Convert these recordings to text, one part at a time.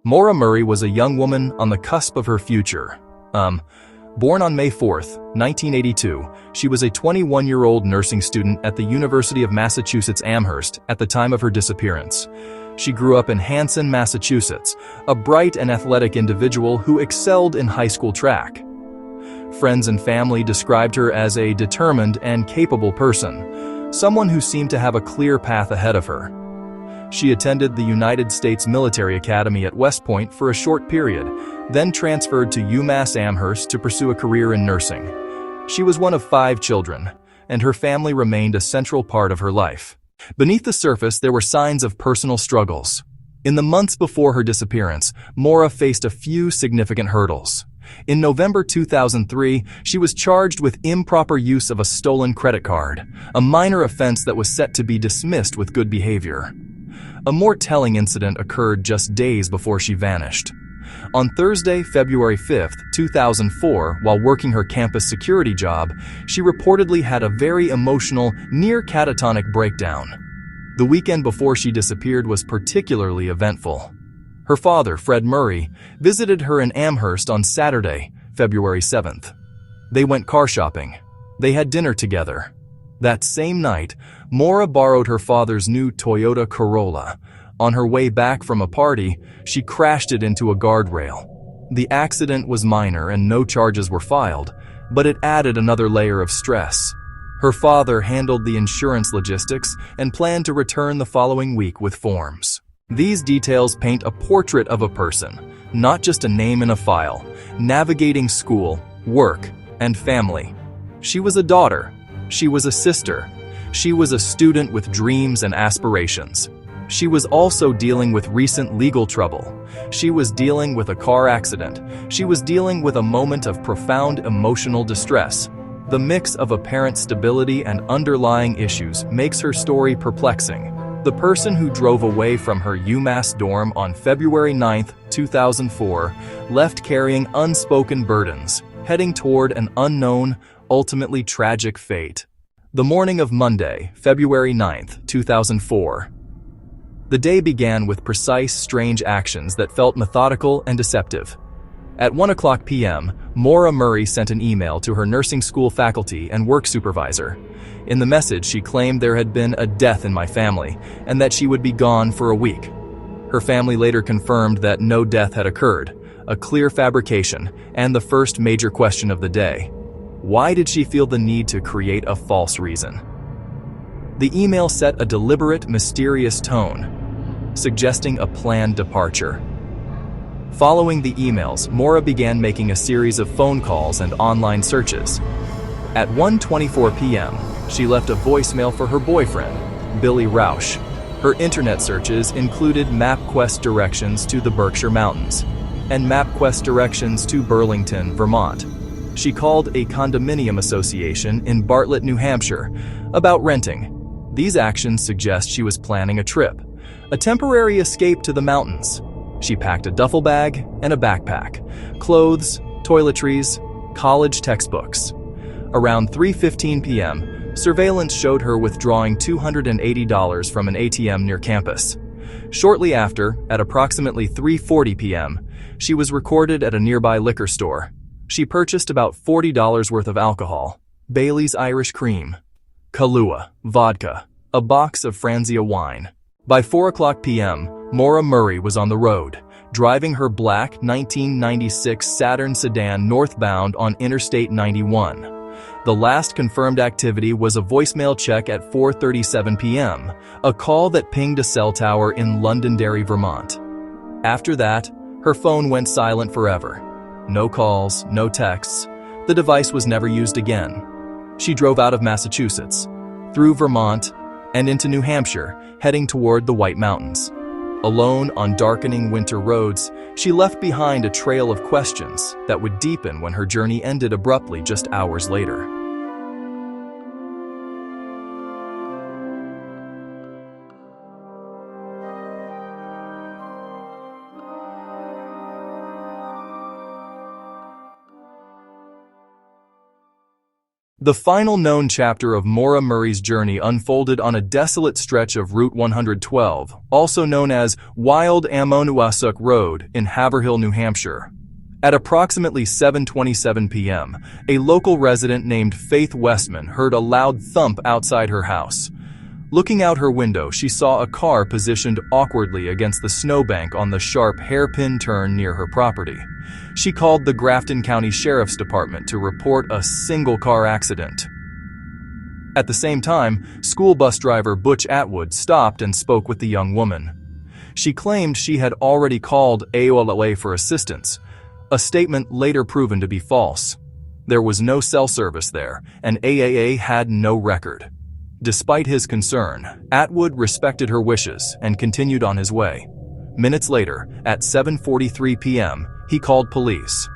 Murrey was a young woman on the cusp of her future. Born on May 4, 1982, she was a 21-year-old nursing student at the University of Massachusetts Amherst at the time of her disappearance. She grew up in Hanson, Massachusetts, a bright and athletic individual who excelled in high school track. Friends and family described her as a determined and capable person, someone who seemed to have a clear path ahead of her. She attended the United States Military Academy at West Point for a short period, then transferred to UMass Amherst to pursue a career in nursing. She was one of 5 children, and her family remained a central part of her life. Beneath the surface, there were signs of personal struggles. In the months before her disappearance, Maura faced a few significant hurdles. In November 2003, she was charged with improper use of a stolen credit card, a minor offense that was set to be dismissed with good behavior. A more telling incident occurred just days before she vanished. On Thursday, February 5, 2004, while working her campus security job, she reportedly had a very emotional, near catatonic breakdown. The weekend before she disappeared was particularly eventful. Her father, Fred Murrey, visited her in Amherst on Saturday, February 7th. They went car shopping. They had dinner together. That same night, Maura borrowed her father's new Toyota Corolla. On her way back from a party, she crashed it into a guardrail. The accident was minor and no charges were filed, but it added another layer of stress. Her father handled the insurance logistics and planned to return the following week with forms. These details paint a portrait of a person, not just a name in a file, navigating school, work, and family. She was a daughter. She was a sister. She was a student with dreams and aspirations. She was also dealing with recent legal trouble. She was dealing with a car accident. She was dealing with a moment of profound emotional distress. The mix of apparent stability and underlying issues makes her story perplexing. The person who drove away from her UMass dorm on February 9, 2004, left carrying unspoken burdens, heading toward an unknown, ultimately tragic fate. The morning of Monday, February 9, 2004. The day began with precise, strange actions that felt methodical and deceptive. At 1:00 p.m., Mauramurray sent an email to her nursing school faculty and work supervisor. In the message, she claimed there had been a death in my family and that she would be gone for a week. Her family later confirmed that no death had occurred, a clear fabrication, and the first major question of the day. Why did she feel the need to create a false reason? The email set a deliberate, mysterious tone, suggesting a planned departure. Following the emails, Maura began making a series of phone calls and online searches. At 1:24 p.m., she left a voicemail for her boyfriend, Billy Rausch. Her internet searches included MapQuest directions to the Berkshire Mountains and MapQuest directions to Burlington, Vermont. She called a condominium association in Bartlett, New Hampshire, about renting. These actions suggest she was planning a trip, a temporary escape to the mountains. She packed a duffel bag and a backpack, clothes, toiletries, college textbooks. Around 3:15 p.m., surveillance showed her withdrawing $280 from an ATM near campus. Shortly after, at approximately 3:40 p.m., she was recorded at a nearby liquor store. She purchased about $40 worth of alcohol, Bailey's Irish Cream, Kahlua, vodka, a box of Franzia wine. By 4:00 p.m., Mauramurray was on the road, driving her black 1996 Saturn sedan northbound on Interstate 91. The last confirmed activity was a voicemail check at 4:37 p.m., a call that pinged a cell tower in Londonderry, Vermont. After that, her phone went silent forever. No calls, no texts. The device was never used again. She drove out of Massachusetts, through Vermont, and into New Hampshire, heading toward the White Mountains. Alone on darkening winter roads, she left behind a trail of questions that would deepen when her journey ended abruptly just hours later. The final known chapter of Maura Murray's journey unfolded on a desolate stretch of Route 112, also known as Wild Amonuasuk Road in Haverhill, New Hampshire. At approximately 7:27 p.m., a local resident named Faith Westman heard a loud thump outside her house. Looking out her window, she saw a car positioned awkwardly against the snowbank on the sharp hairpin turn near her property. She called the Grafton County Sheriff's Department to report a single-car accident. At the same time, school bus driver Butch Atwood stopped and spoke with the young woman. She claimed she had already called AOLA for assistance, a statement later proven to be false. There was no cell service there, and AAA had no record. Despite his concern, Atwood respected her wishes and continued on his way. Minutes later, at 7:43 p.m., he called police.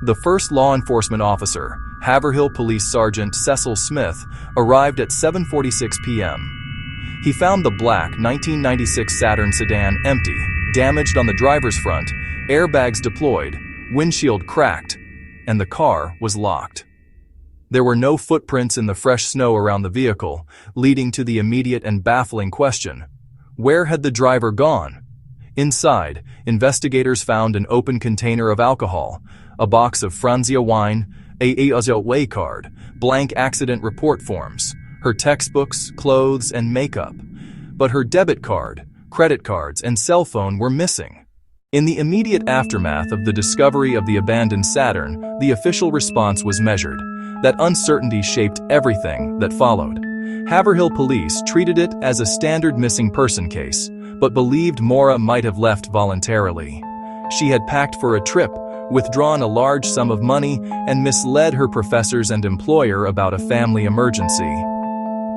The first law enforcement officer, Haverhill Police Sergeant Cecil Smith, arrived at 7:46 p.m. He found the black 1996 Saturn sedan empty, damaged on the driver's front, airbags deployed, windshield cracked, and the car was locked. There were no footprints in the fresh snow around the vehicle, leading to the immediate and baffling question: where had the driver gone? Inside, investigators found an open container of alcohol, a box of Franzia wine, a way card, blank accident report forms, her textbooks, clothes, and makeup. But her debit card, credit cards, and cell phone were missing. In the immediate aftermath of the discovery of the abandoned Saturn, the official response was measured. That uncertainty shaped everything that followed. Haverhill police treated it as a standard missing person case, but believed Maura might have left voluntarily. She had packed for a trip, withdrawn a large sum of money, and misled her professors and employer about a family emergency.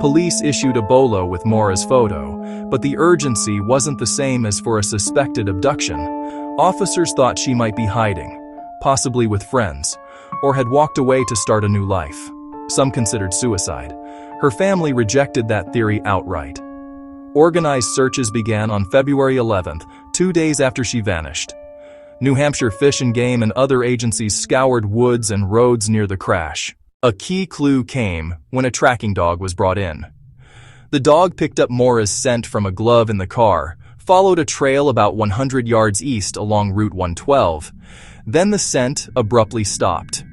Police issued a bolo with Maura's photo, but the urgency wasn't the same as for a suspected abduction. Officers thought she might be hiding, possibly with friends, or had walked away to start a new life. Some considered suicide. Her family rejected that theory outright. Organized searches began on February 11th, 2 days after she vanished. New Hampshire Fish and Game and other agencies scoured woods and roads near the crash. A key clue came when a tracking dog was brought in. The dog picked up Maura's scent from a glove in the car, followed a trail about 100 yards east along Route 112. Then the scent abruptly stopped.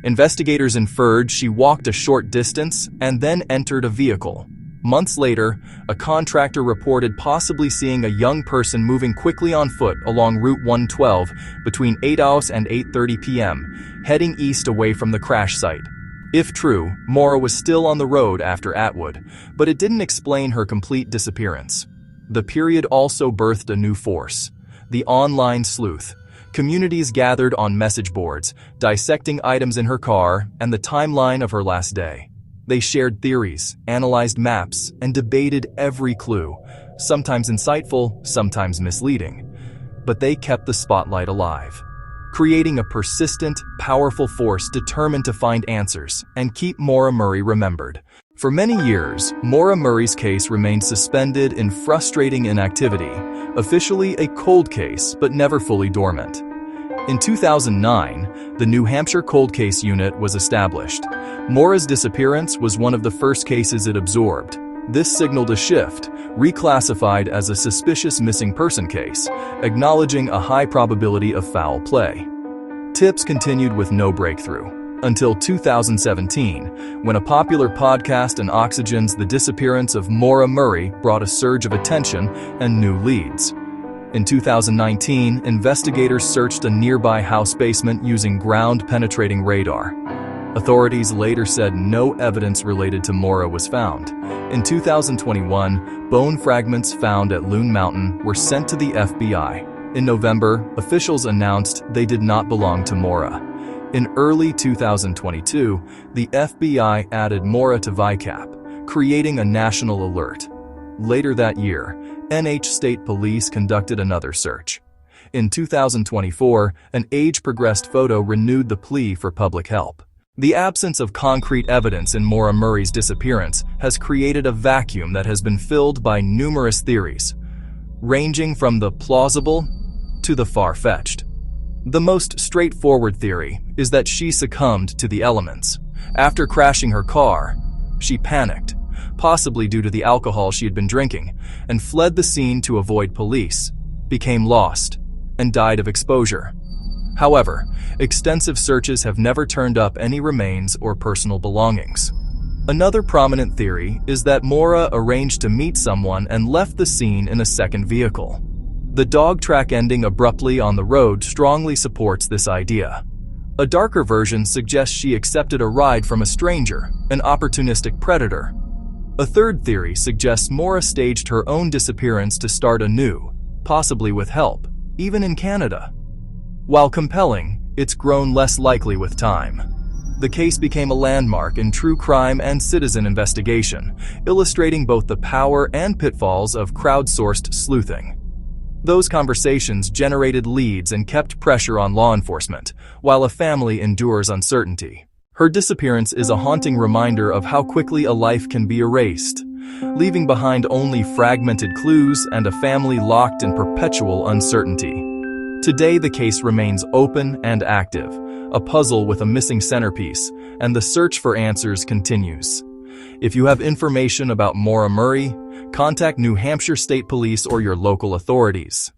Investigators inferred she walked a short distance and then entered a vehicle. Months later, a contractor reported possibly seeing a young person moving quickly on foot along Route 112 between 8 and 8:30 p.m., heading east away from the crash site. If true, Maura was still on the road after Atwood, but it didn't explain her complete disappearance. The period also birthed a new force: the online sleuth. Communities gathered on message boards, dissecting items in her car and the timeline of her last day. They shared theories, analyzed maps, and debated every clue, sometimes insightful, sometimes misleading. But they kept the spotlight alive, creating a persistent, powerful force determined to find answers and keep Maura Murray remembered. For many years, Maura Murray's case remained suspended in frustrating inactivity, officially a cold case but never fully dormant. In 2009, the New Hampshire Cold Case Unit was established. Maura's disappearance was one of the first cases it absorbed. This signaled a shift, reclassified as a suspicious missing person case, acknowledging a high probability of foul play. Tips continued with no breakthrough, until 2017, when a popular podcast and Oxygen's The Disappearance of Maura Murray brought a surge of attention and new leads. In 2019, investigators searched a nearby house basement using ground-penetrating radar. Authorities later said no evidence related to Maura was found. In 2021, bone fragments found at Loon Mountain were sent to the FBI. In November, officials announced they did not belong to Maura. In early 2022, the FBI added Maura to VICAP, creating a national alert. Later that year, NH State Police conducted another search. In 2024, an age-progressed photo renewed the plea for public help. The absence of concrete evidence in Maura Murray's disappearance has created a vacuum that has been filled by numerous theories, ranging from the plausible to the far-fetched. The most straightforward theory is that she succumbed to the elements. After crashing her car, she panicked, possibly due to the alcohol she had been drinking, and fled the scene to avoid police, became lost, and died of exposure. However, extensive searches have never turned up any remains or personal belongings. Another prominent theory is that Maura arranged to meet someone and left the scene in a second vehicle. The dog track ending abruptly on the road strongly supports this idea. A darker version suggests she accepted a ride from a stranger, an opportunistic predator. A third theory suggests Maura staged her own disappearance to start anew, possibly with help, even in Canada. While compelling, it's grown less likely with time. The case became a landmark in true crime and citizen investigation, illustrating both the power and pitfalls of crowdsourced sleuthing. Those conversations generated leads and kept pressure on law enforcement, while a family endures uncertainty. Her disappearance is a haunting reminder of how quickly a life can be erased, leaving behind only fragmented clues and a family locked in perpetual uncertainty. Today, the case remains open and active, a puzzle with a missing centerpiece, and the search for answers continues. If you have information about Maura Murrey, contact New Hampshire State Police or your local authorities.